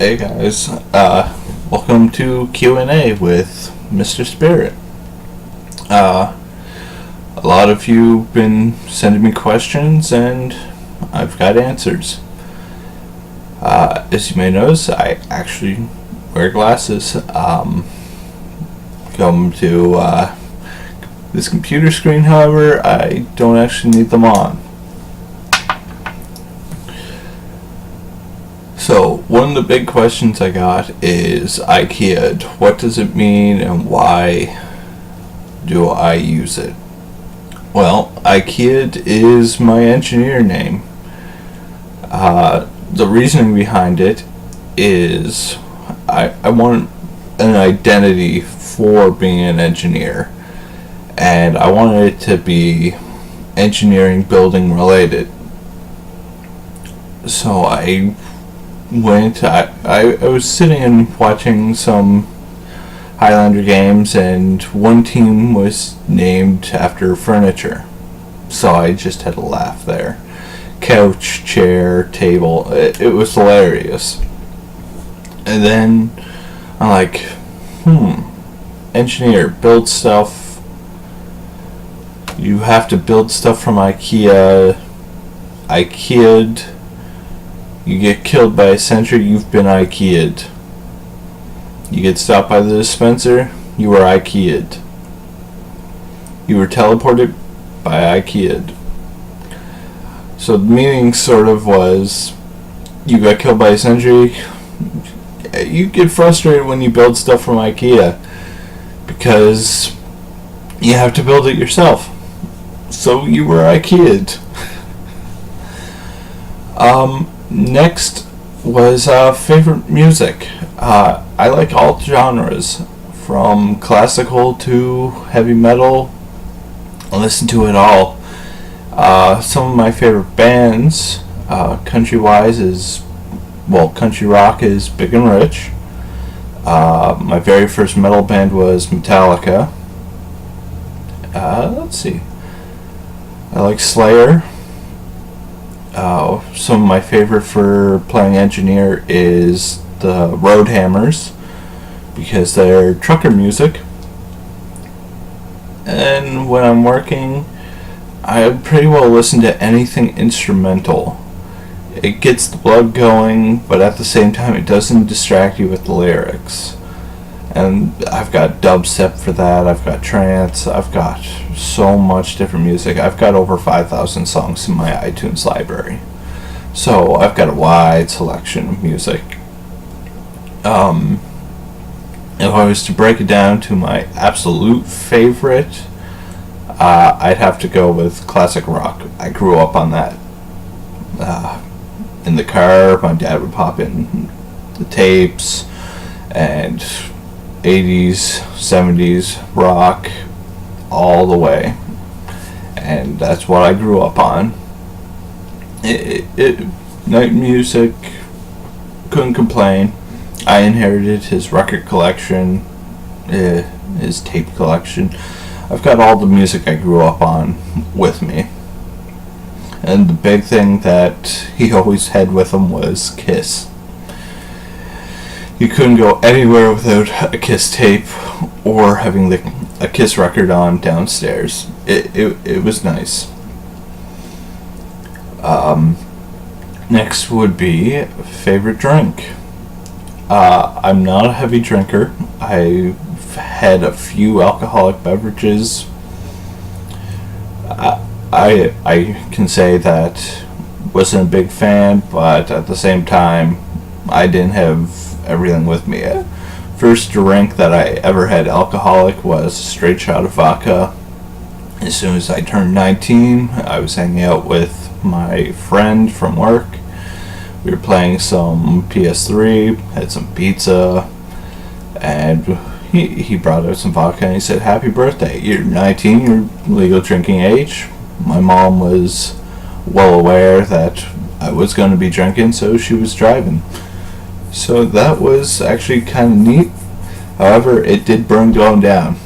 Hey guys, welcome to Q&A with Mr.Spirit. A lot of you have been sending me questions and I've got answers. As you may notice, I actually wear glasses. Come to this computer screen, however, I don't actually need them on. So, one of the big questions I got is IKEA. What does it mean and why do I use it? Well, IKEA is my engineer name. The reasoning behind it is I want an identity for being an engineer, and I wanted it to be engineering building related. So I was sitting and watching some Highlander games, and one team was named after furniture. So I just had to laugh there. Couch, chair, table. It was hilarious. And then I'm like, engineer, build stuff. You have to build stuff from IKEA. IKEA'd. You get killed by a sentry, you've been IKEA'd. You get stopped by the dispenser, you were IKEA'd. You were teleported by IKEA'd. So the meaning sort of was, you got killed by a sentry. You get frustrated when you build stuff from IKEA because you have to build it yourself. So you were IKEA'd. Next was favorite music. I like all genres, from classical to heavy metal. I listen to it all. Some of my favorite bands, country-wise, country rock is Big and Rich. My very first metal band was Metallica. Let's see. I like Slayer. Some of my favorite for playing engineer is the Roadhammers, because they're trucker music. And when I'm working, I pretty well listen to anything instrumental. It gets the blood going, but at the same time it doesn't distract you with the lyrics. And I've got dubstep for that, I've got trance, I've got so much different music. I've got over 5,000 songs in my iTunes library. So I've got a wide selection of music. If I was to break it down to my absolute favorite, I'd have to go with classic rock. I grew up on that. In the car, my dad would pop in the tapes, and 80s, 70s rock all the way, and that's what I grew up on. Night music, couldn't complain. I inherited his record collection, his tape collection. I've got all the music I grew up on with me. And the big thing that he always had with him was Kiss. You couldn't go anywhere without a Kiss tape or having a Kiss record on downstairs. It was nice. Next would be favorite drink. I'm not a heavy drinker. I've had a few alcoholic beverages. I can say that wasn't a big fan, but at the same time, I didn't have everything with me. First drink that I ever had alcoholic was a straight shot of vodka. As soon as I turned 19, I was hanging out with my friend from work. We were playing some PS3, had some pizza, and he brought out some vodka and he said, "Happy birthday, you're 19, you're legal drinking age." My mom was well aware that I was going to be drinking, so she was driving. So that was actually kind of neat. However, it did burn going down.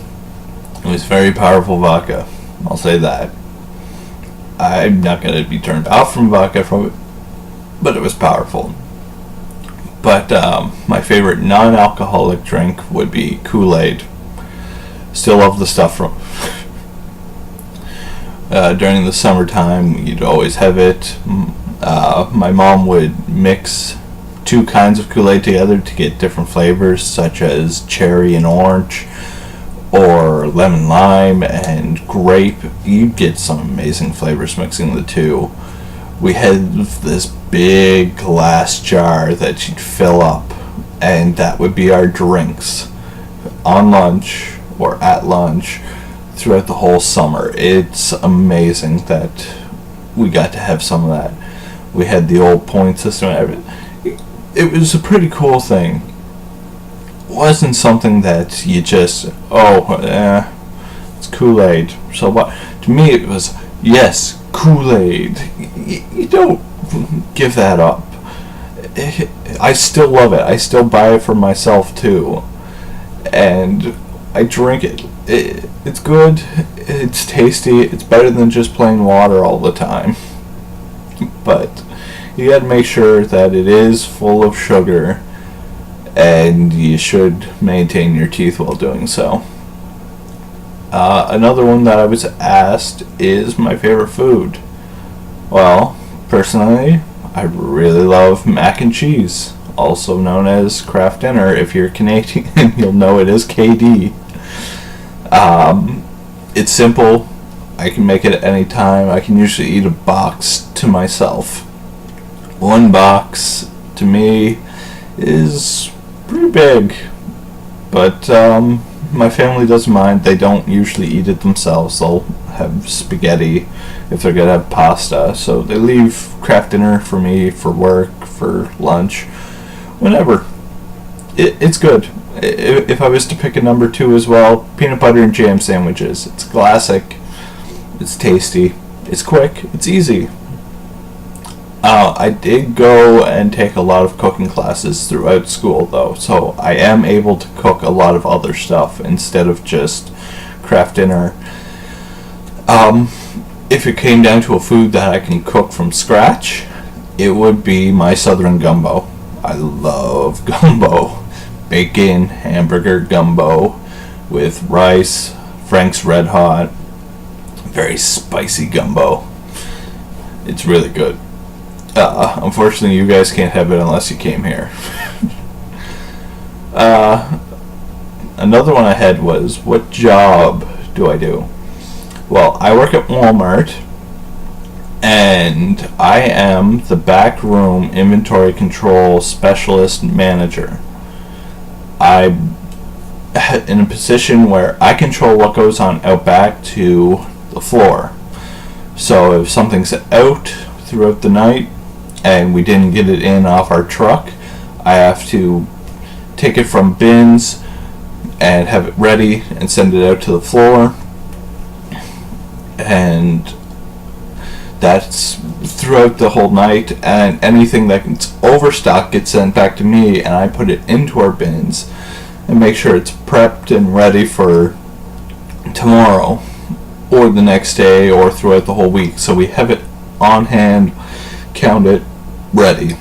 It was very powerful vodka, I'll say that. I'm not going to be turned off from vodka from it, but it was powerful. But my favorite non-alcoholic drink would be Kool-Aid. Still love the stuff from during the summertime. You'd always have it. My mom would mix 2 kinds of Kool-Aid together to get different flavors, such as cherry and orange, or lemon lime and grape. You'd get some amazing flavors mixing the two. We had this big glass jar that she'd fill up, and that would be our drinks on lunch or at lunch throughout the whole summer. It's amazing that we got to have some of that. We had the old point system and everything. It was a pretty cool thing. It wasn't something that you just, it's Kool-Aid, so what? To me it was, yes, Kool-Aid. You don't give that up. I still love it. I still buy it for myself too. And I drink it. It's good. It's tasty. It's better than just plain water all the time. But you gotta make sure that it is full of sugar, and you should maintain your teeth while doing so. Another one that I was asked is my favorite food. Well, personally, I really love mac and cheese, also known as Kraft Dinner. If you're Canadian, you'll know it is KD. It's simple. I can make it at any time. I can usually eat a box to myself. 1 box, to me, is pretty big. But my family doesn't mind. They don't usually eat it themselves. They'll have spaghetti if they're going to have pasta. So they leave Kraft Dinner for me, for work, for lunch, whenever. It's good. If I was to pick a number 2 as well, peanut butter and jam sandwiches. It's classic. It's tasty. It's quick. It's easy. I did go and take a lot of cooking classes throughout school, though, so I am able to cook a lot of other stuff instead of just Kraft Dinner. If it came down to a food that I can cook from scratch, it would be my southern gumbo. I love gumbo. Bacon, hamburger gumbo with rice, Frank's Red Hot. Very spicy gumbo. It's really good. Unfortunately, you guys can't have it unless you came here. Another one I had was, what job do I do? Well, I work at Walmart, and I am the backroom inventory control specialist manager. I'm in a position where I control what goes on out back to the floor. So if something's out throughout the night and we didn't get it in off our truck, I have to take it from bins and have it ready and send it out to the floor. And that's throughout the whole night, and anything that's overstock gets sent back to me, and I put it into our bins and make sure it's prepped and ready for tomorrow or the next day or throughout the whole week, so we have it on hand, count it, ready.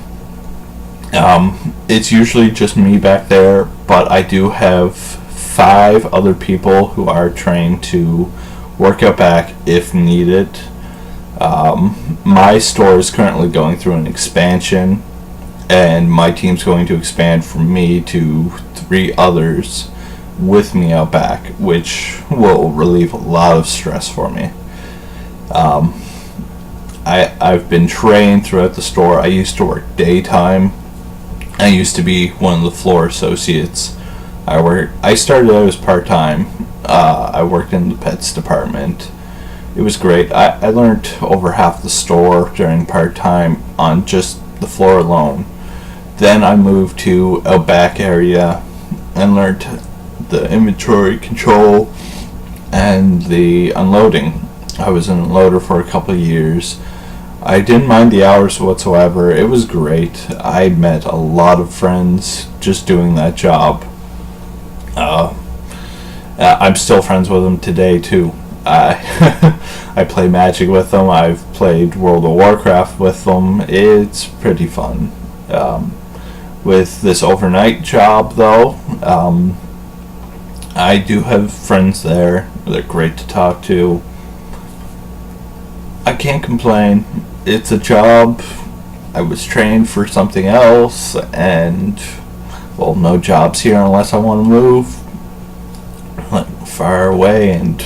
It's usually just me back there, but I do have 5 other people who are trained to work out back if needed. My store is currently going through an expansion, and my team's going to expand from me to 3 others with me out back, which will relieve a lot of stress for me. I've been trained throughout the store. I used to work daytime. I used to be one of the floor associates. I started out as part-time. I worked in the pets department. It was great. I learned over half the store during part-time on just the floor alone. Then I moved to out back area and learned the inventory control and the unloading. I was an unloader for a couple of years. I didn't mind the hours whatsoever. It was great. I met a lot of friends just doing that job. I'm still friends with them today too. I play Magic with them. I've played World of Warcraft with them. It's pretty fun. with this overnight job, though, I do have friends there. They're great to talk to. I can't complain. It's a job. I was trained for something else, and, well, no jobs here unless I want to move like far away, and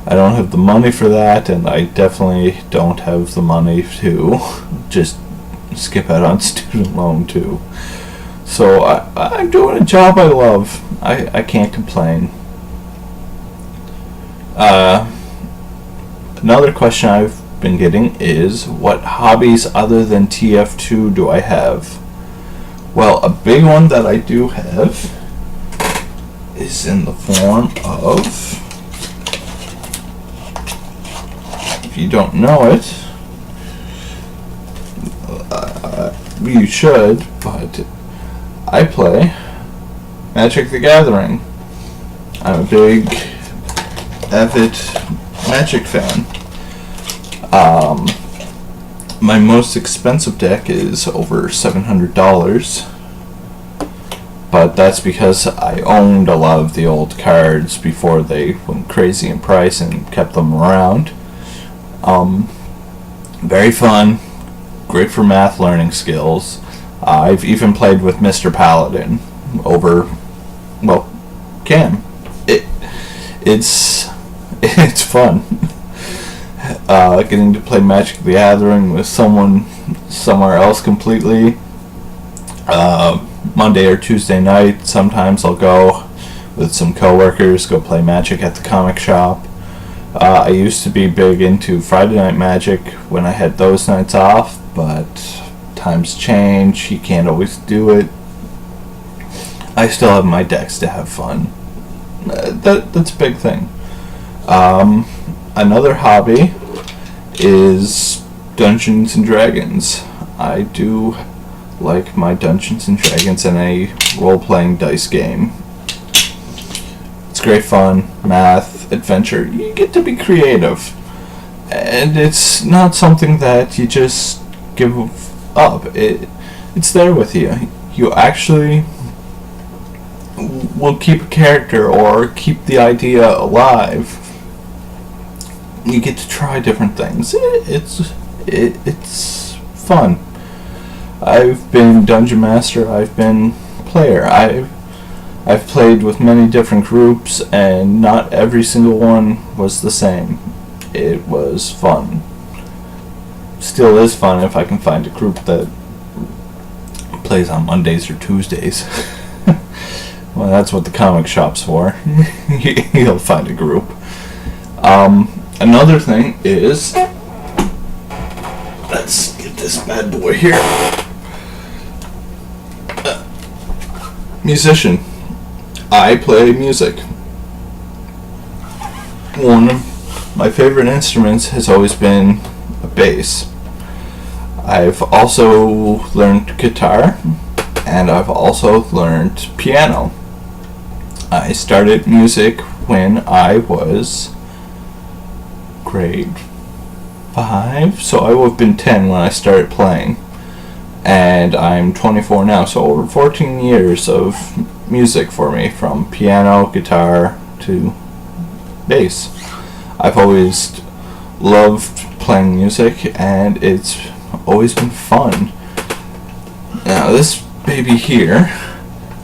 I don't have the money for that, and I definitely don't have the money to just skip out on student loan too. So I'm doing a job I love. I can't complain. Another question I've been getting is, what hobbies other than TF2 do I have? Well, a big one that I do have is in the form of, if you don't know it, you should, but I play Magic the Gathering. I'm a big, avid Magic fan. My most expensive deck is over $700, but that's because I owned a lot of the old cards before they went crazy in price and kept them around. Very fun, great for math learning skills. I've even played with Mr. Paladin over, well, Cam. It's fun. Getting to play Magic the Gathering with someone somewhere else completely. Monday or Tuesday night, sometimes I'll go with some coworkers, go play Magic at the comic shop. I used to be big into Friday Night Magic when I had those nights off, but times change, you can't always do it. I still have my decks to have fun. That's a big thing. Another hobby is Dungeons and Dragons. I do like my Dungeons and Dragons in a role-playing dice game. It's great fun, math, adventure. You get to be creative. And it's not something that you just give up. It's there with you. You actually will keep a character or keep the idea alive. You get to try different things. It's fun. I've been Dungeon Master, I've been player. I've played with many different groups, and not every single one was the same. It was fun. Still is fun if I can find a group that plays on Mondays or Tuesdays. Well, that's what the comic shop's for. You'll find a group. Another thing is, let's get this bad boy here. Musician. I play music. One of my favorite instruments has always been a bass. I've also learned guitar, and I've also learned piano. I started music when I was grade 5, so I would have been 10 when I started playing, and I'm 24 now, so over 14 years of music for me, from piano, guitar to bass. I've always loved playing music, and it's always been fun. Now this baby here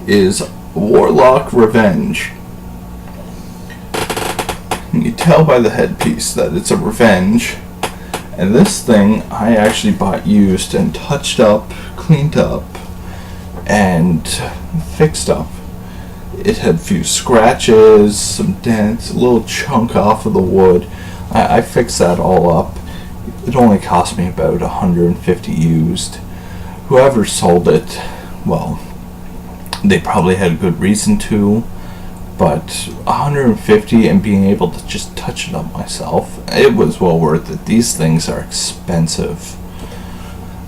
is Warlock Revenge. You can tell by the headpiece that it's a Revenge, and this thing I actually bought used and touched up, cleaned up, and fixed up. It had a few scratches, some dents, a little chunk off of the wood. I fixed that all up. It only cost me about 150 used. Whoever sold it, well, they probably had a good reason to, but 150 and being able to just touch it up myself, it was well worth it. These things are expensive.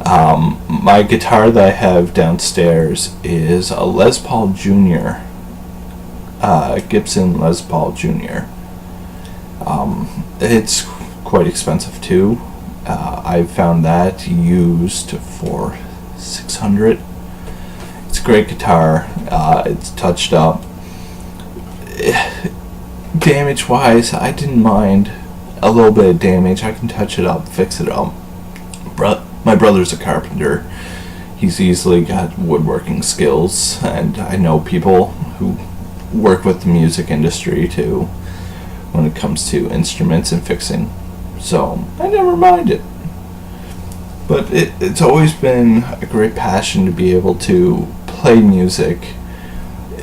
My guitar that I have downstairs is a Les Paul Jr. Gibson Les Paul Jr. It's quite expensive too. I found that used for $600, It's a great guitar. It's touched up. Damage wise, I didn't mind a little bit of damage. I can touch it up, fix it up. My brother's a carpenter. He's easily got woodworking skills, and I know people who work with the music industry too when it comes to instruments and fixing. So I never mind it. But it's always been a great passion to be able to play music,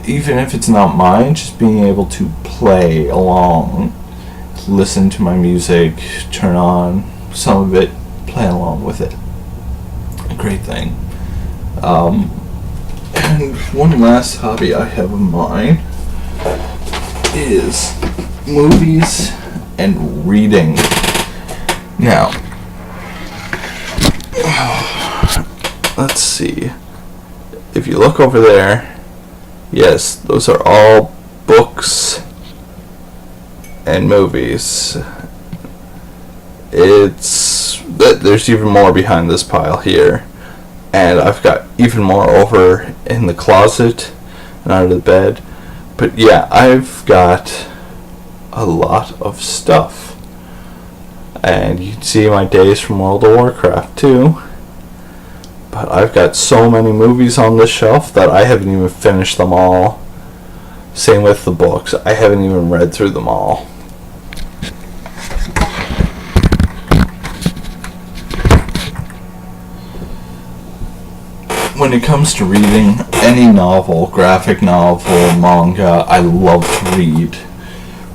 even if it's not mine, just being able to play along, listen to my music, turn on some of it, play along with it. A great thing. And one last hobby I have of mine is movies and reading. Now, let's see. If you look over there, yes, those are all books and movies. There's even more behind this pile here. And I've got even more over in the closet and under the bed. But yeah, I've got a lot of stuff. And you can see my days from World of Warcraft too. But I've got so many movies on this shelf that I haven't even finished them all. Same with the books. I haven't even read through them all. When it comes to reading any novel, graphic novel, manga, I love to read.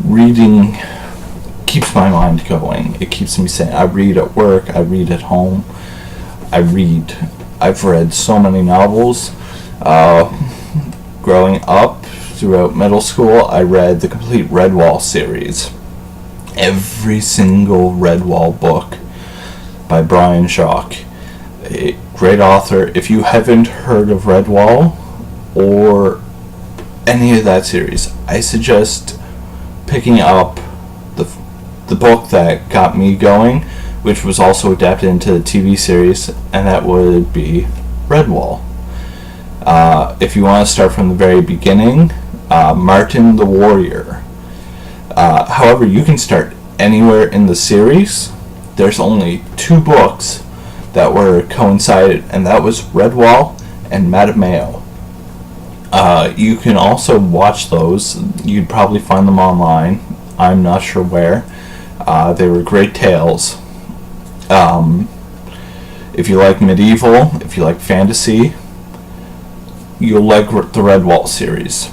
Reading keeps my mind going. It keeps me sane. I read at work, I read at home. I've read so many novels. Growing up, throughout middle school, I read the complete Redwall series. Every single Redwall book by Brian Schock. A great author. If you haven't heard of Redwall or any of that series, I suggest picking up the book that got me going, which was also adapted into the TV series, and that would be Redwall. If you want to start from the very beginning, Martin the Warrior. However, you can start anywhere in the series. There's only 2 books that were coincided, and that was Redwall and Madame Mayo. You can also watch those. You'd probably find them online. I'm not sure where. They were great tales. If you like medieval, if you like fantasy, you'll like the Redwall series.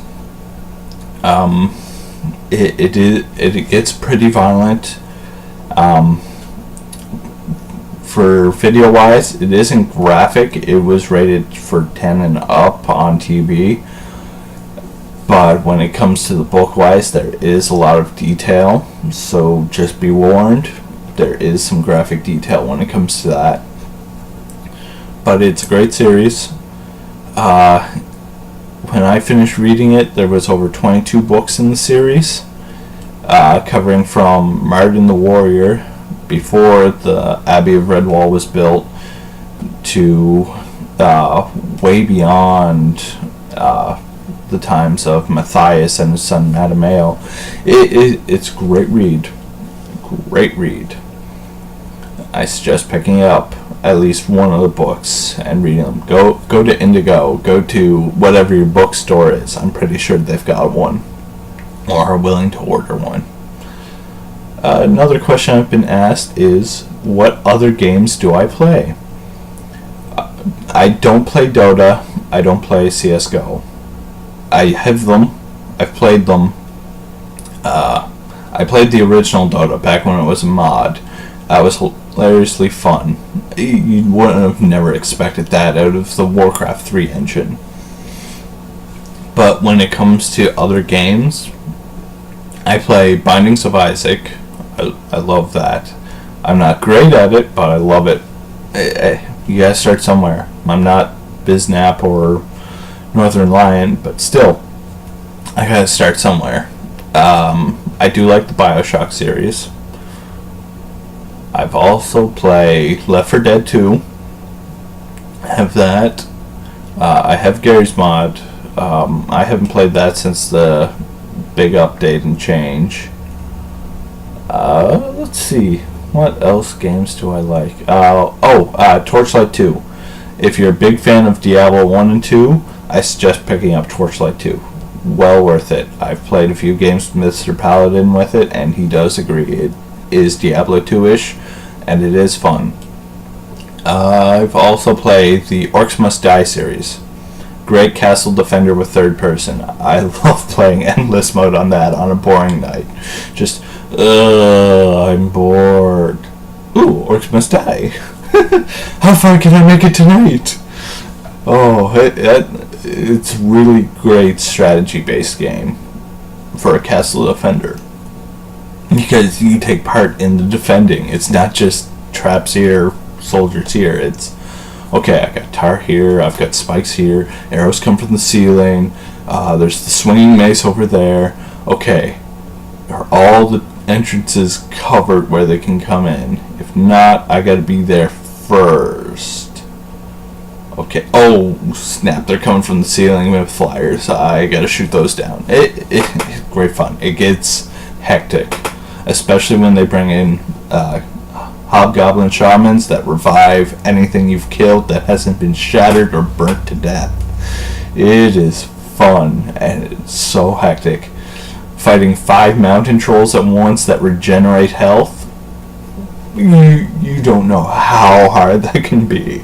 It gets pretty violent. For video wise, it isn't graphic. It was rated for 10 and up on TV. But when it comes to the book wise, there is a lot of detail. So just be warned, there is some graphic detail when it comes to that. But it's a great series. When I finished reading it, there was over 22 books in the series, covering from Martin the Warrior, before the Abbey of Redwall was built, to way beyond the times of Matthias and his son Madame Mayo. It's a great read. Great read. I suggest picking up at least one of the books and reading them. Go to Indigo. Go to whatever your bookstore is. I'm pretty sure they've got one, or are willing to order one. Another question I've been asked is, what other games do I play? I don't play Dota. I don't play CSGO. I have them. I've played them. I played the original Dota back when it was a mod. That was hilariously fun. You wouldn't have never expected that out of the Warcraft 3 engine. But when it comes to other games, I play Bindings of Isaac. I love that. I'm not great at it, but I love it. You gotta start somewhere. I'm not Biznap or Northern Lion, but still, I gotta start somewhere. I do like the BioShock series. I've also played Left 4 Dead 2. Have that. I have Gary's Mod. I haven't played that since the big update and change. Let's see. What else games do I like? Torchlight 2. If you're a big fan of Diablo 1 and 2, I suggest picking up Torchlight 2. Well worth it. I've played a few games with Mr. Paladin with it, and he does agree. It is Diablo 2-ish, and it is fun. I've also played the Orcs Must Die series. Great castle defender with third person. I love playing endless mode on that on a boring night. Just, I'm bored. Ooh, Orcs Must Die. How far can I make it tonight? Oh, it's really great strategy-based game for a castle defender. Because you take part in the defending. It's not just traps here, soldiers here. It's, okay, I got tar here, I've got spikes here, arrows come from the ceiling, there's the swinging mace over there. Okay, are all the entrances covered where they can come in? If not, I gotta be there first. Okay, oh snap, they're coming from the ceiling with flyers. I gotta shoot those down. It's great fun. It gets hectic, especially when they bring in hobgoblin shamans that revive anything you've killed that hasn't been shattered or burnt to death. It is fun, and it's so hectic. Fighting 5 mountain trolls at once that regenerate health, you don't know how hard that can be.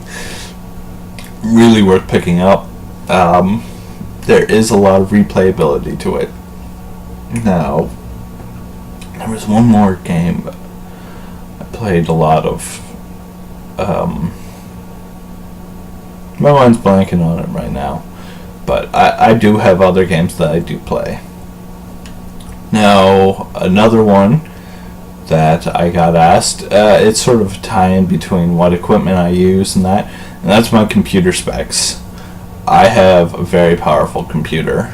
Really worth picking up. There is a lot of replayability to it. Now, there was one more game I played a lot of. My mind's blanking on it right now, but I do have other games that I do play. Now, another one that I got asked, it's sort of a tie-in between what equipment I use and that's my computer specs. I have a very powerful computer.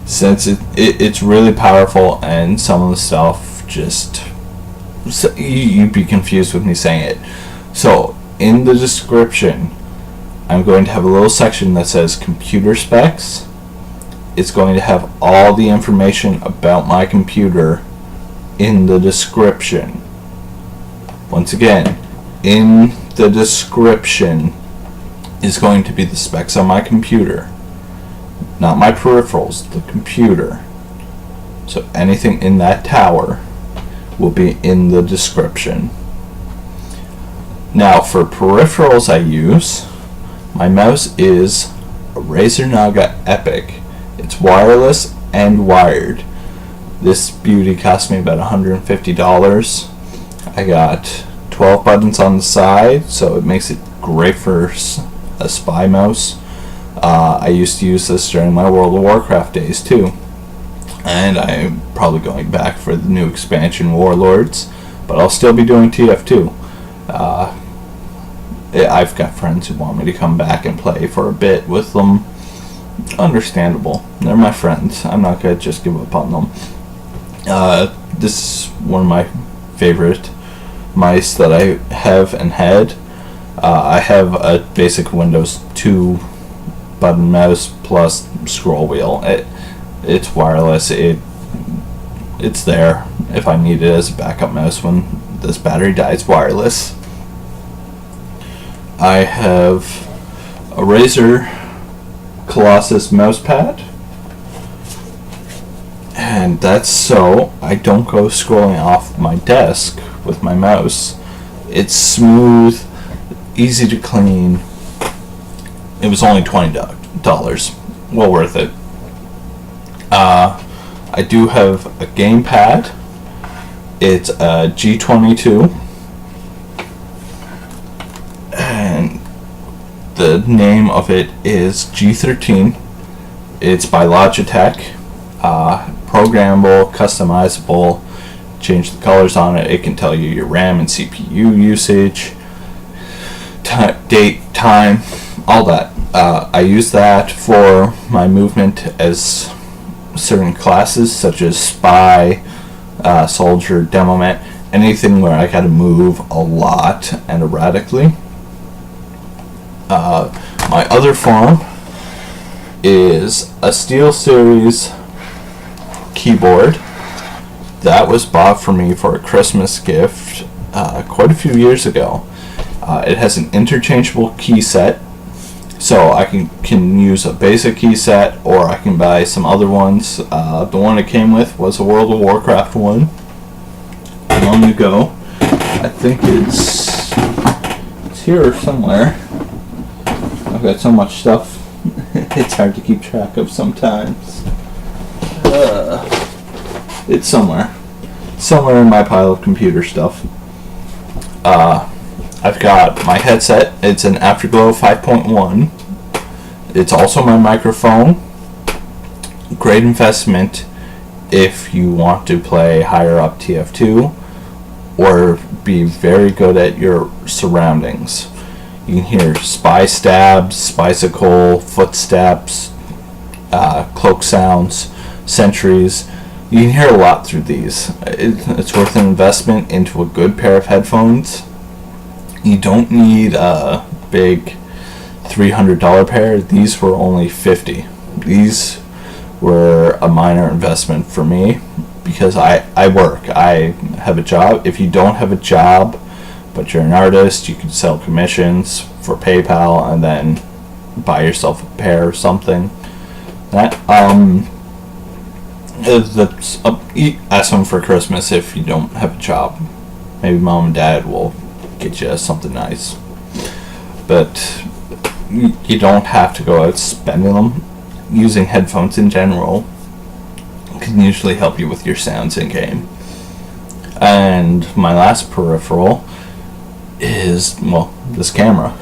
Since it's really powerful, and some of the stuff just, you'd be confused with me saying it. So in the description, I'm going to have a little section that says computer specs. It's going to have all the information about my computer in the description. Once again, in the description is going to be the specs on my computer. Not my peripherals, the computer. So anything in that tower will be in the description. Now for peripherals I use, my mouse is a Razer Naga Epic. It's wireless and wired. This beauty cost me about $150. I got 12 buttons on the side, so it makes it great for a spy mouse. I used to use this during my World of Warcraft days too, and I'm probably going back for the new expansion Warlords, but I'll still be doing TF2. I've got friends who want me to come back and play for a bit with them. Understandable. They're my friends. I'm not going to just give up on them. This is one of my favorite mice that I have and had. I have a basic Windows 2 button mouse plus scroll wheel. It's wireless. It's there if I need it as a backup mouse when this battery dies. Wireless. I have a Razer Colossus mousepad, and that's so I don't go scrolling off my desk with my mouse. It's smooth, easy to clean. It was only $20. Well worth it. I do have a gamepad. It's a G22, and the name of it is G13. It's by Logitech. Programmable, customizable. Change the colors on it. It can tell you your RAM and CPU usage, date, time, all that. I use that for my movement as certain classes such as spy, soldier, demoman, anything where I gotta move a lot and erratically. My other form is a SteelSeries keyboard that was bought for me for a Christmas gift quite a few years ago. It has an interchangeable key set, so I can use a basic key set, or I can buy some other ones. The one it came with was a World of Warcraft one long ago. I think it's here somewhere. I've got so much stuff it's hard to keep track of sometimes. It's somewhere in my pile of computer stuff. I've got my headset. It's an Afterglow 5.1. It's also my microphone. Great investment if you want to play higher up TF2 or be very good at your surroundings. You can hear spy stabs, bicycle, footsteps, cloak sounds, sentries. You can hear a lot through these. It's worth an investment into a good pair of headphones. You don't need a big $300 pair. These were only $50. These were a minor investment for me because I work. I have a job. If you don't have a job but you're an artist, you can sell commissions for PayPal and then buy yourself a pair or something. That ask them for Christmas if you don't have a job. Maybe mom and dad will get you something nice, but you don't have to go out spending them. Using headphones in general can usually help you with your sounds in game. And my last peripheral is, well, this camera.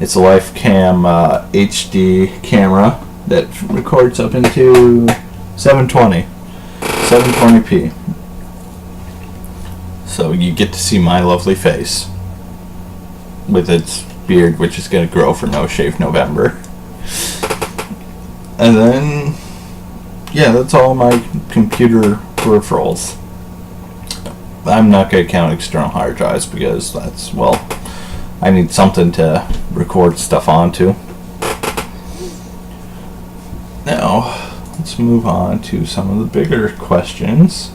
It's a LifeCam HD camera that records up into 720p. So you get to see my lovely face with its beard, which is going to grow for No Shave November. And then, yeah, that's all my computer peripherals. I'm not going to count external hard drives because that's, well, I need something to record stuff onto. Now, let's move on to some of the bigger questions.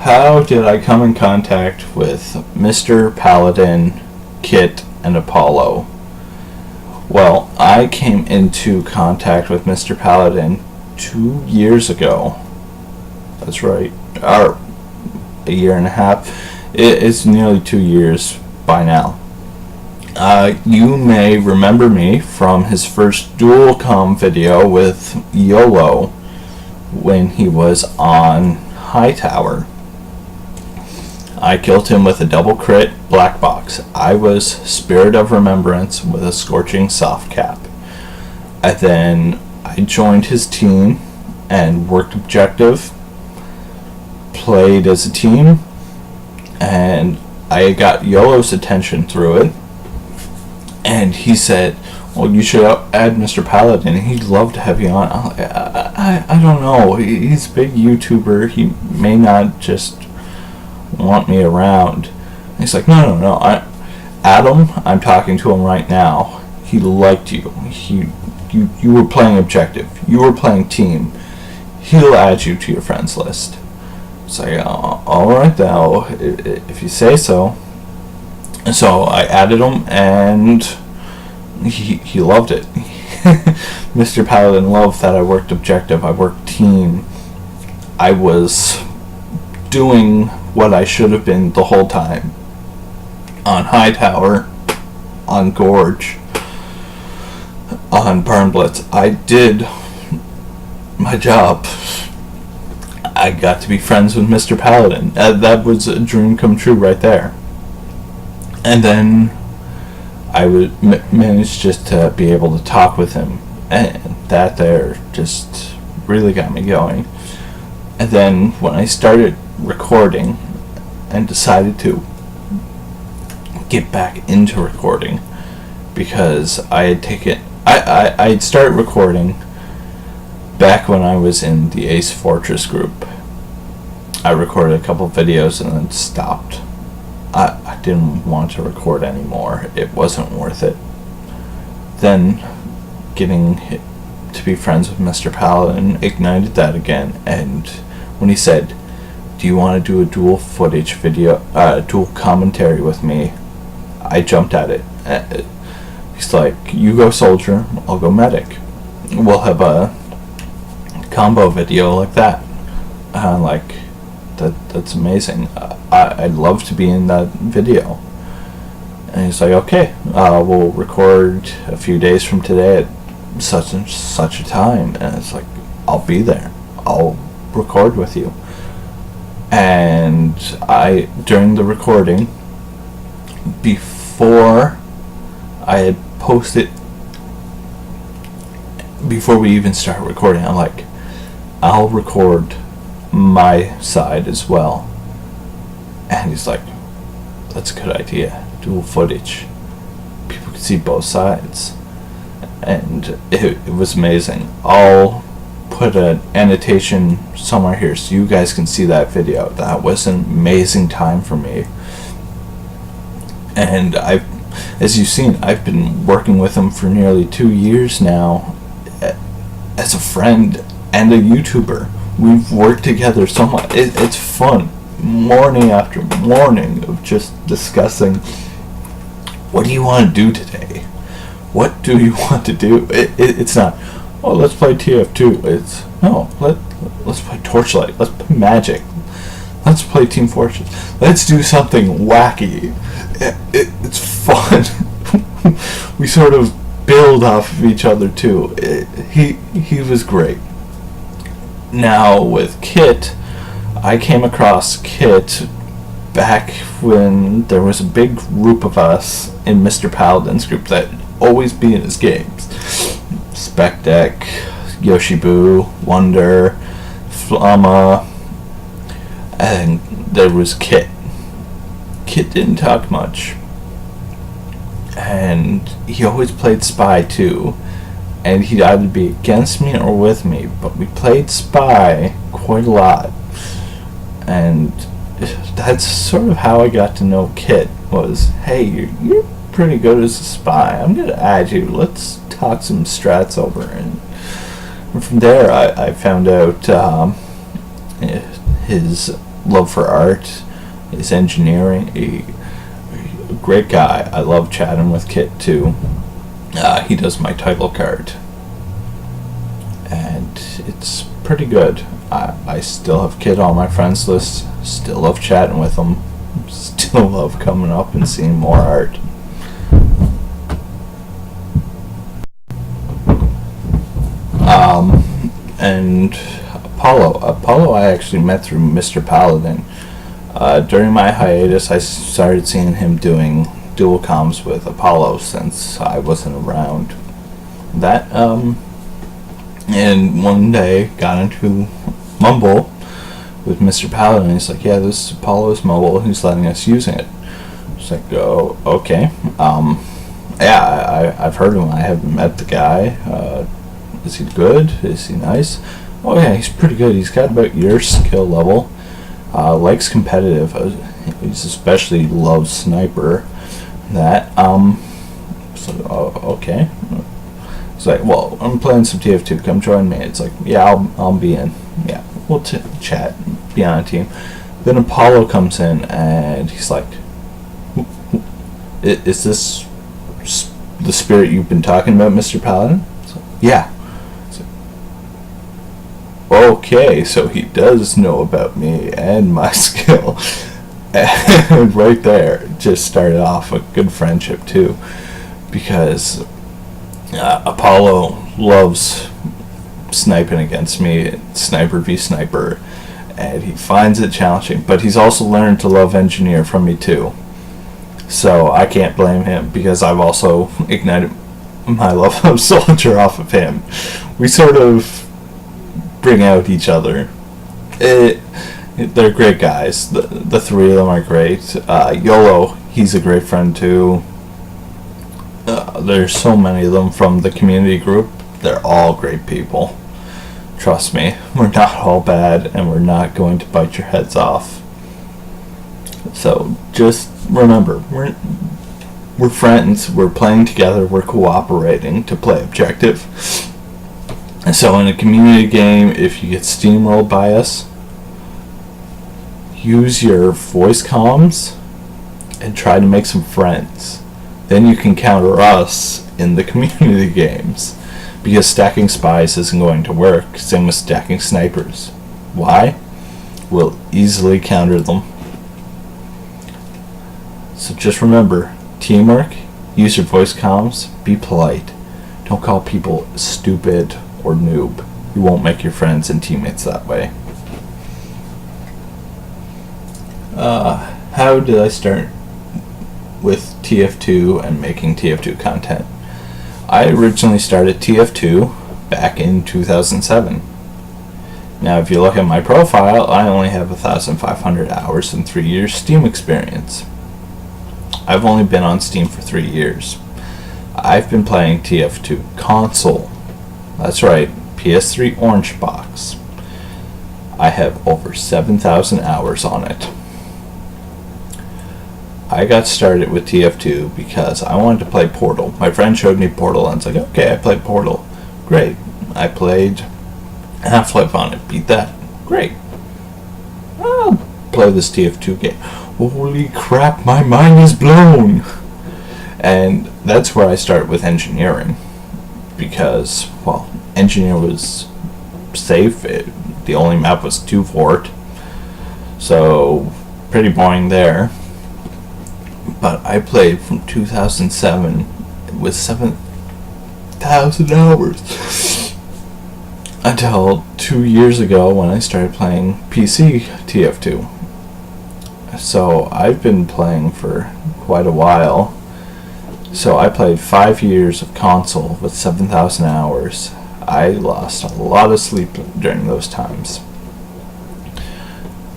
How did I come in contact with Mr. Paladin, Kit, and Apollo? Well, I came into contact with Mr. Paladin 2 years ago. That's right. Or a year and a half. It's nearly 2 years by now. You may remember me from his first dual-com video with YOLO when he was on Hightower. I killed him with a double crit black box. I was Spirit of Remembrance with a scorching soft cap. And then I joined his team and worked objective, played as a team, and I got YOLO's attention through it. And he said, well, you should add Mr. Paladin. He'd love to have you on. I don't know. He's a big YouTuber. He may not just want me around. And he's like, no. Adam, I'm talking to him right now. He liked you. You were playing objective. You were playing team. He'll add you to your friends list. So all right, now, if you say so. So I added him, and he loved it. Mr. Paladin loved that I worked objective. I worked team. I was doing what I should have been the whole time. On Hightower, on Gorge, on Barn Blitz. I did my job. I got to be friends with Mr. Paladin. That was a dream come true right there. And then I would manage just to be able to talk with him, and that there just really got me going. And then when I started recording and decided to get back into recording, because I had started recording back when I was in the Ace Fortress group. I recorded a couple videos and then stopped. I didn't want to record anymore. It wasn't worth it. Then getting to be friends with Mr. Paladin ignited that again, and when he said, do you want to do a dual footage video, dual commentary with me, I jumped at it. He's like, you go soldier, I'll go medic. We'll have a combo video like that. Like, that's amazing. I'd love to be in that video. And he's like, okay, we'll record a few days from today at such and such a time. And it's like, I'll be there. I'll record with you. And during the recording, before I had posted, before we even start recording, I'm like, I'll record my side as well. And he's like, that's a good idea, dual footage, people can see both sides. And it was amazing. I'll put an annotation somewhere here so you guys can see that video. That was an amazing time for me. And as you've seen, I've been working with him for nearly 2 years now as a friend and a YouTuber. We've worked together so much. It's fun, morning after morning, of just discussing, what do you want to do today? What do you want to do? It's not, oh, let's play TF2. It's, no, let's play Torchlight. Let's play Magic. Let's play Team Fortress. Let's do something wacky. It's fun. We sort of build off of each other too. He was great. Now with Kit, I came across Kit back when there was a big group of us in Mr. Paladin's group that always be in his games. Spec Deck, Yoshibu, Wonder, Flama, and there was Kit. Kit didn't talk much, and he always played Spy too, and he'd either be against me or with me, but we played Spy quite a lot. And that's sort of how I got to know Kit, was, hey, you're pretty good as a spy, I'm gonna add you, let's talk some strats over. And from there I found out his love for art, his engineering. A great guy. I love chatting with Kit too. He does my title card, and it's pretty good. I still have Kit on my friends list, still love chatting with him, still love coming up and seeing more art. And Apollo I actually met through Mr. Paladin. During my hiatus, I started seeing him doing dual comms with Apollo since I wasn't around. That, and one day got into Mumble with Mr. Paladin. He's like, yeah, this is Apollo's mobile, he's letting us using it. It's like, oh, okay. Yeah, I've heard of him. I haven't met the guy. Is he good? Is he nice? Oh yeah, he's pretty good. He's got about your skill level. Likes competitive. He's especially loves sniper. That so okay. It's like, well, I'm playing some TF2. Come join me. It's like, yeah, I'll be in. Yeah, we'll chat, be on a team. Then Apollo comes in and he's like, is this the spirit you've been talking about, Mr. Paladin? Like, yeah. Okay, so he does know about me and my skill. And right there, just started off a good friendship too, because Apollo loves sniping against me, sniper v sniper, and he finds it challenging, but he's also learned to love engineer from me too. So I can't blame him, because I've also ignited my love of soldier off of him. We sort of bring out each other. They're great guys. The three of them are great. YOLO, he's a great friend too. There's so many of them from the community group. They're all great people. Trust me, we're not all bad, and we're not going to bite your heads off. So just remember, we're friends, we're playing together, we're cooperating to play objective. And so in a community game, if you get steamrolled by us, use your voice comms and try to make some friends. Then you can counter us in the community games. Because stacking spies isn't going to work, same with stacking snipers. Why? We'll easily counter them. So just remember, teamwork, use your voice comms, be polite. Don't call people stupid or noob. You won't make your friends and teammates that way. How did I start with TF2 and making TF2 content? I originally started TF2 back in 2007. Now if you look at my profile, I only have 1,500 hours and 3 years Steam experience. I've only been on Steam for 3 years. I've been playing TF2 console. That's right, PS3 Orange Box. I have over 7,000 hours on it. I got started with TF2 because I wanted to play Portal. My friend showed me Portal and I was like, okay, I played Portal. Great. I played Half-Life on it. Beat that. Great. I'll play this TF2 game. Holy crap, my mind is blown! And that's where I started with engineering. Because, well, engineer was safe. The only map was 2 Fort. So, pretty boring there. But I played from 2007 with 7,000 hours until 2 years ago when I started playing PC TF2. So I've been playing for quite a while. So I played 5 years of console with 7,000 hours. I lost a lot of sleep during those times.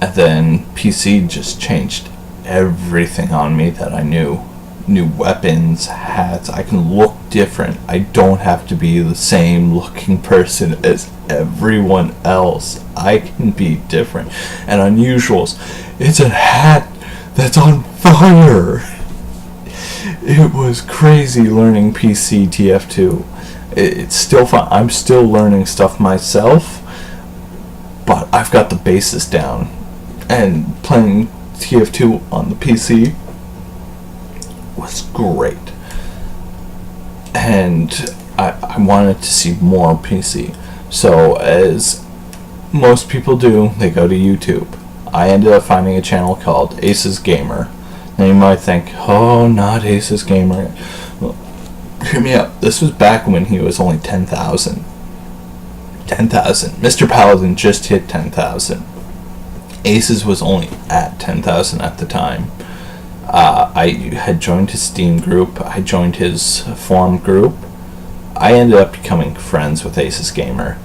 And then PC just changed everything on me that I knew. New weapons, hats, I can look different. I don't have to be the same looking person as everyone else. I can be different and unusuals. It's a hat that's on fire. It was crazy learning PC TF2. It's still fun. I'm still learning stuff myself, but I've got the basis down. And playing TF2 on the PC was great. And I wanted to see more PC. So as most people do, they go to YouTube. I ended up finding a channel called ASUS Gamer. Now you might think, oh, not ASUS Gamer. Well, hear me out. This was back when he was only 10,000. 10,000. Mr. Paladin just hit 10,000. ASUS was only at 10,000 at the time. I had joined his Steam group. I joined his forum group. I ended up becoming friends with ASUS Gamer.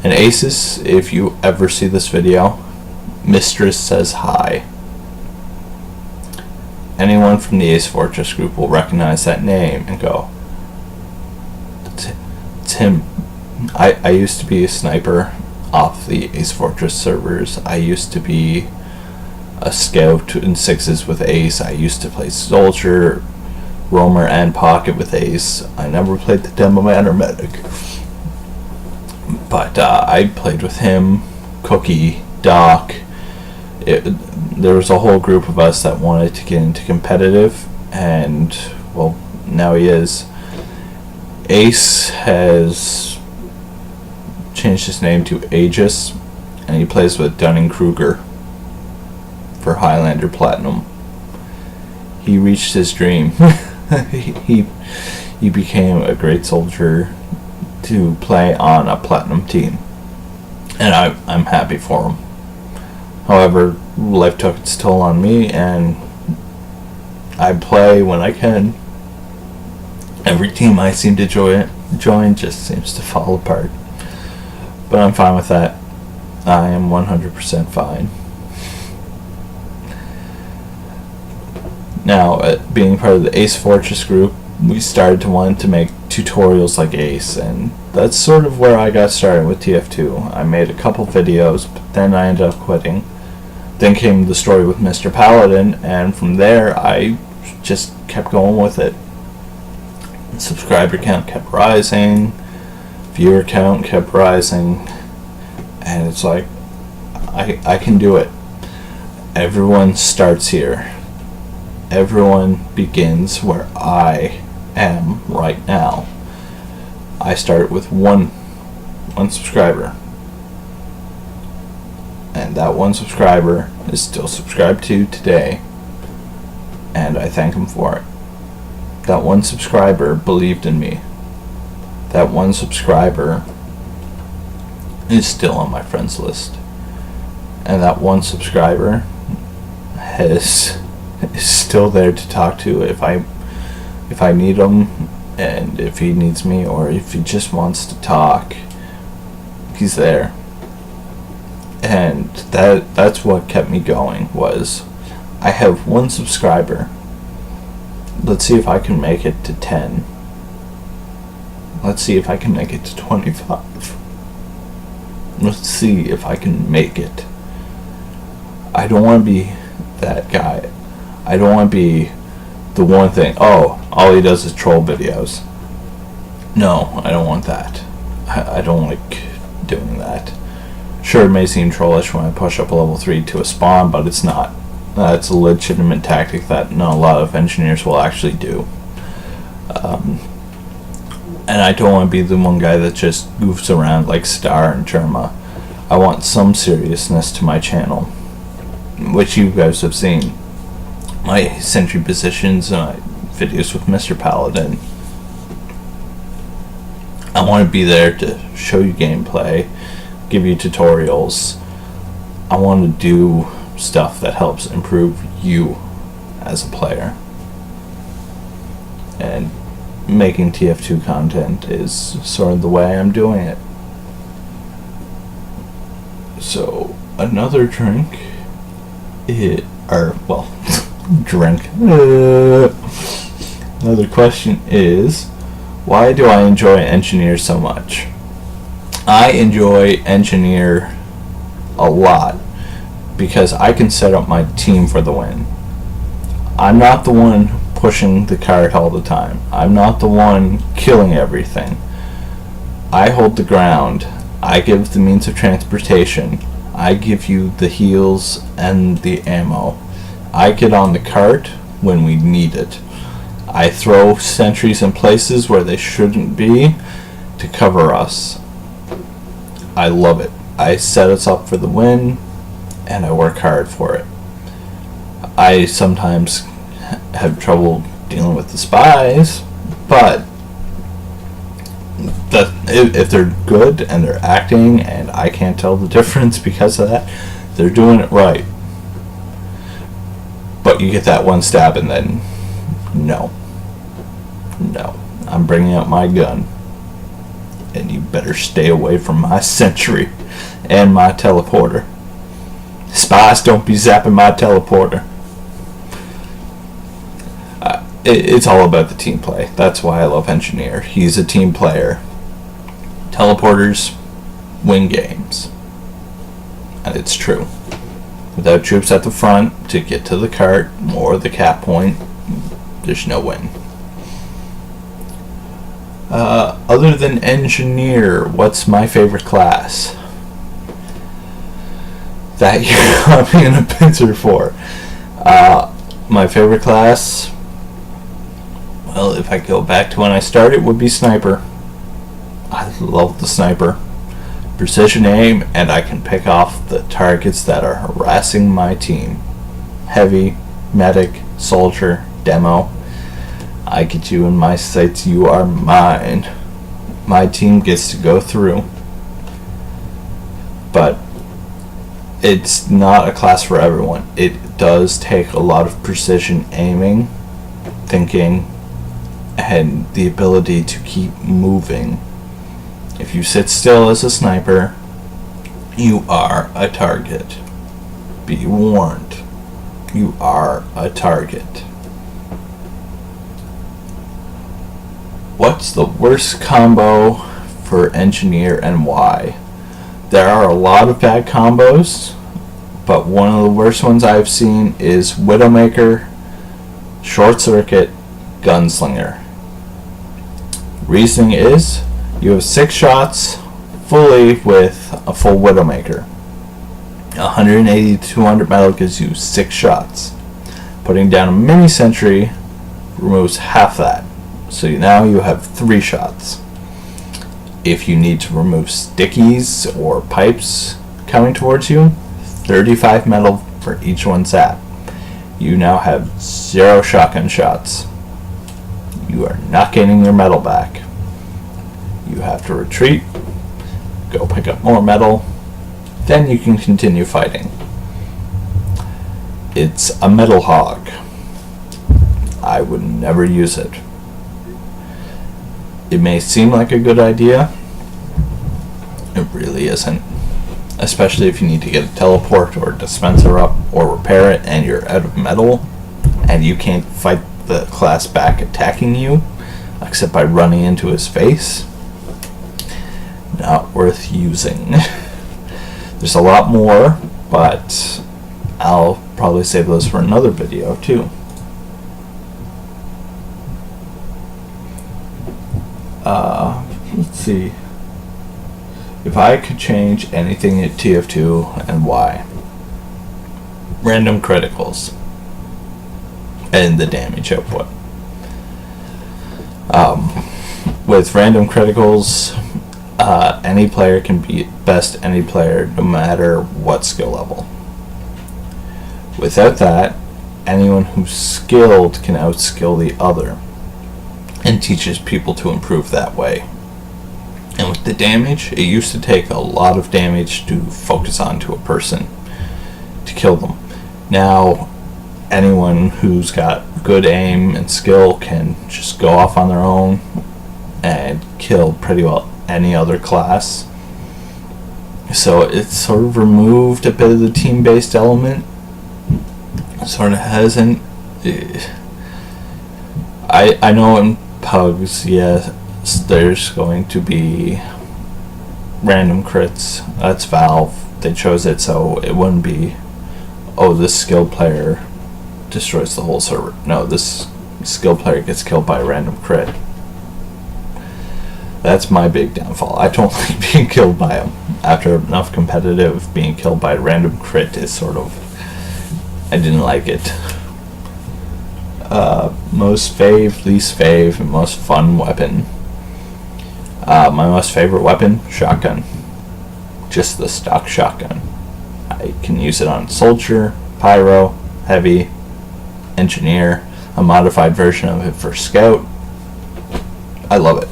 And ASUS, if you ever see this video, Mistress says hi. Anyone from the Ace Fortress group will recognize that name and go, it's him. I used to be a sniper off the Ace Fortress servers. I used to be a scout in 6s with Ace. I used to play Soldier, Roamer, and Pocket with Ace. I never played the Demo Man or Medic. But I played with him, Cookie, Doc. There was a whole group of us that wanted to get into competitive, and, well, now he is. Ace has changed his name to Aegis, and he plays with Dunning-Kruger for Highlander Platinum. He reached his dream. he became a great soldier to play on a Platinum team, and I'm happy for him. However, life took its toll on me, and I play when I can. Every team I seem to join just seems to fall apart. But I'm fine with that. I am 100% fine. Now, being part of the Ace Fortress group, we started to want to make tutorials like Ace, and that's sort of where I got started with TF2. I made a couple videos, but then I ended up quitting. Then came the story with Mr. Paladin, and from there I just kept going with it. Subscriber count kept rising, viewer count kept rising, and it's like, I can do it. Everyone starts here. Everyone begins where I am right now. I start with one subscriber, and that one subscriber is still subscribed to today, and I thank him for it. That one subscriber believed in me. That one subscriber is still on my friends list, and that one subscriber is still there to talk to if I need him, and if he needs me, or if he just wants to talk, he's there. And that's what kept me going, was I have one subscriber. Let's see if I can make it to 10. Let's see if I can make it to 25. Let's see if I can make it. I don't want to be that guy. I don't want to be the one thing, oh, all he does is troll videos. No, I don't want that. I don't like doing that. Sure, it may seem trollish when I push up a level 3 to a spawn, but it's not. It's a legitimate tactic that not a lot of engineers will actually do. And I don't want to be the one guy that just goofs around like Star and Germa. I want some seriousness to my channel, which you guys have seen. My sentry positions and my videos with Mr. Paladin. I want to be there to show you gameplay, give you tutorials. I want to do stuff that helps improve you as a player. And making TF2 content is sort of the way I'm doing it. So, another drink, drink. Another question is, why do I enjoy Engineer so much? I enjoy Engineer a lot because I can set up my team for the win. I'm not the one pushing the cart all the time. I'm not the one killing everything. I hold the ground. I give the means of transportation. I give you the heals and the ammo. I get on the cart when we need it. I throw sentries in places where they shouldn't be to cover us. I love it. I set us up for the win, and I work hard for it. I sometimes have trouble dealing with the spies, but if they're good and they're acting and I can't tell the difference because of that, they're doing it right. But you get that one stab and then no, I'm bringing out my gun, and you better stay away from my sentry and my teleporter. Spies, don't be zapping my teleporter. It's all about the team play. That's why I love Engineer. He's a team player. Teleporters win games. And it's true. Without troops at the front to get to the cart or the cap point, there's no win. Other than Engineer, what's my favorite class? That you're caught me in a pincer for. My favorite class, well, if I go back to when I started, would be Sniper. I love the Sniper. Precision aim, and I can pick off the targets that are harassing my team. Heavy, medic, soldier, demo. I get you in my sights, you are mine. My team gets to go through. But it's not a class for everyone. It does take a lot of precision aiming, thinking, and the ability to keep moving. If you sit still as a sniper, you are a target. Be warned. You are a target. What's the worst combo for Engineer and why? There are a lot of bad combos, but one of the worst ones I've seen is Widowmaker, Short Circuit, Gunslinger. Reasoning is, you have 6 shots fully with a full Widowmaker. 180 to 200 metal gives you 6 shots. Putting down a mini sentry removes half that. So now you have 3 shots. If you need to remove stickies or pipes coming towards you, 35 metal for each one zap. You now have 0 shotgun shots. You are not getting your metal back. You have to retreat, go pick up more metal, then you can continue fighting. It's a metal hog. I would never use it. It may seem like a good idea. It really isn't. Especially if you need to get a teleport or a dispenser up or repair it and you're out of metal and you can't fight the class back attacking you except by running into his face. Not worth using. There's a lot more, but I'll probably save those for another video too. Let's see. If I could change anything at TF2 and why. Random criticals and the damage output. With random criticals, any player can beat best any player no matter what skill level. Without that, anyone who's skilled can outskill the other and teaches people to improve that way. And with the damage, it used to take a lot of damage to focus onto a person to kill them. Now, anyone who's got good aim and skill can just go off on their own and kill pretty well any other class. So it's sort of removed a bit of the team-based element. Sort of hasn't. I know in Pugs, yes, there's going to be random crits. That's Valve. They chose it so it wouldn't be, oh, this skilled player destroys the whole server. No, this skilled player gets killed by a random crit. That's my big downfall. I don't like being killed by them. After enough competitive, being killed by a random crit is sort of, I didn't like it. Most fave, least fave, and most fun weapon. My most favorite weapon, shotgun. Just the stock shotgun. I can use it on soldier, pyro, heavy, engineer, a modified version of it for scout. I love it.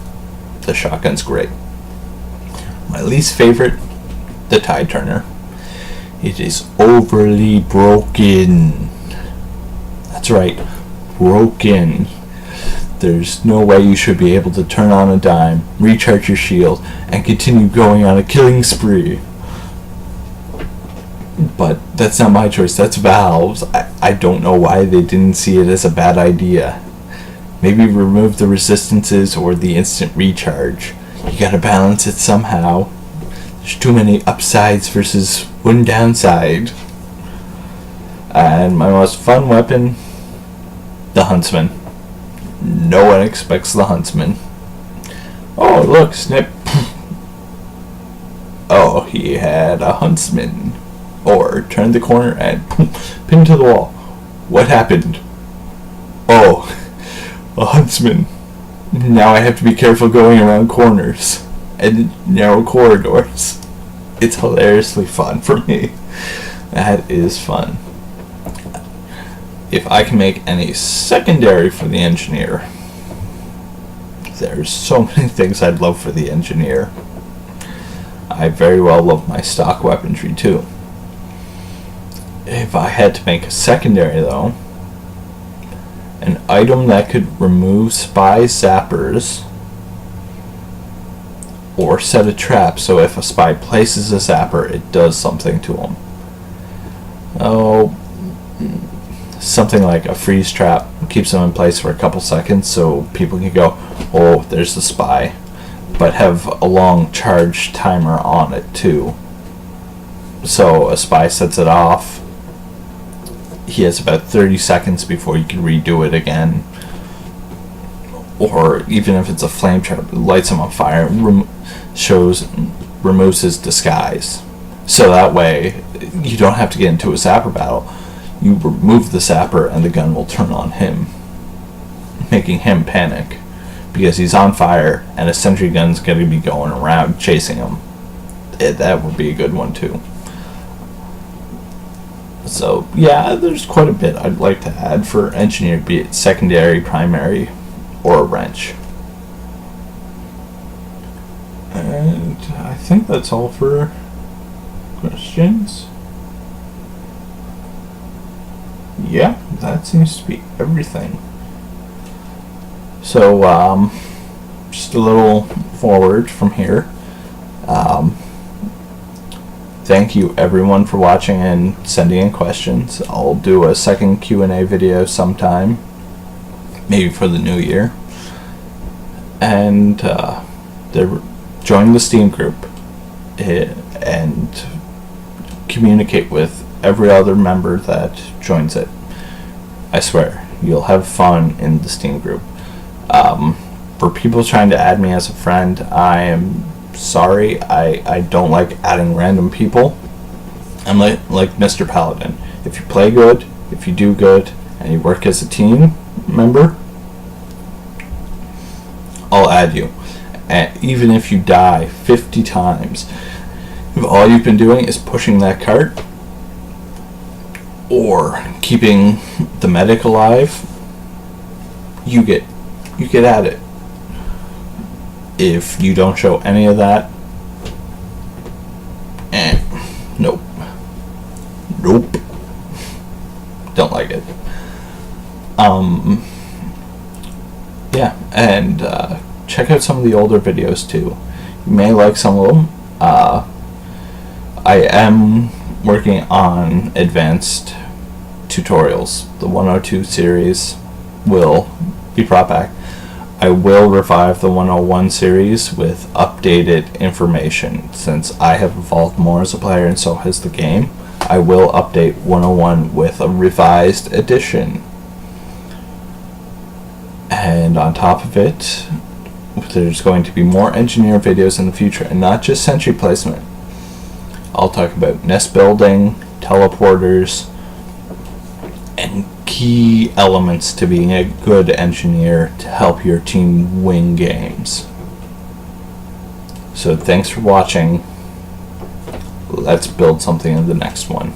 The shotgun's great. My least favorite, the Tide Turner. It is overly broken. That's right, broken. There's no way you should be able to turn on a dime, recharge your shield, and continue going on a killing spree. But that's not my choice, that's Valve's. I don't know why they didn't see it as a bad idea. Maybe remove the resistances or the instant recharge. You gotta balance it somehow. There's too many upsides versus one downside. And my most fun weapon, the Huntsman. No one expects the Huntsman. Oh, look, snip. Oh, he had a Huntsman. Or turned the corner and pinned to the wall. What happened? Oh, a Huntsman. Now I have to be careful going around corners and narrow corridors. It's hilariously fun for me. That is fun. If I can make any secondary for the engineer, there's so many things I'd love for the engineer. I very well love my stock weaponry too. If I had to make a secondary though, an item that could remove spy zappers or set a trap so if a spy places a zapper it does something to him. Oh, something like a freeze trap keeps them in place for a couple seconds so people can go, oh, there's the spy, but have a long charge timer on it too. So a spy sets it off. He has about 30 seconds before you can redo it again. Or even if it's a flame trap, it lights him on fire, removes his disguise. So that way, you don't have to get into a zapper battle. You remove the zapper and the gun will turn on him, making him panic. Because he's on fire and a sentry gun's going to be going around chasing him. That would be a good one too. So yeah, there's quite a bit I'd like to add for engineered, be it secondary, primary, or a wrench. And I think that's all for questions. Yeah, that seems to be everything. So just a little forward from here. Thank you everyone for watching and sending in questions. I'll do a second Q&A video sometime, maybe for the new year. And join the Steam group and communicate with every other member that joins it. I swear, you'll have fun in the Steam group. For people trying to add me as a friend, I am sorry. I don't like adding random people. I'm like Mr. Paladin. If you play good, if you do good, and you work as a team member, I'll add you. And even if you die 50 times, if all you've been doing is pushing that cart or keeping the medic alive, you get at it. If you don't show any of that, nope. Don't like it. Yeah, and check out some of the older videos too. You may like some of them. I am working on advanced tutorials. The 102 series will be brought back. I will revive the 101 series with updated information. Since I have evolved more as a player and so has the game, I will update 101 with a revised edition. And on top of it, there's going to be more engineer videos in the future, and not just sentry placement. I'll talk about nest building, teleporters, and key elements to being a good engineer to help your team win games. So thanks for watching. Let's build something in the next one.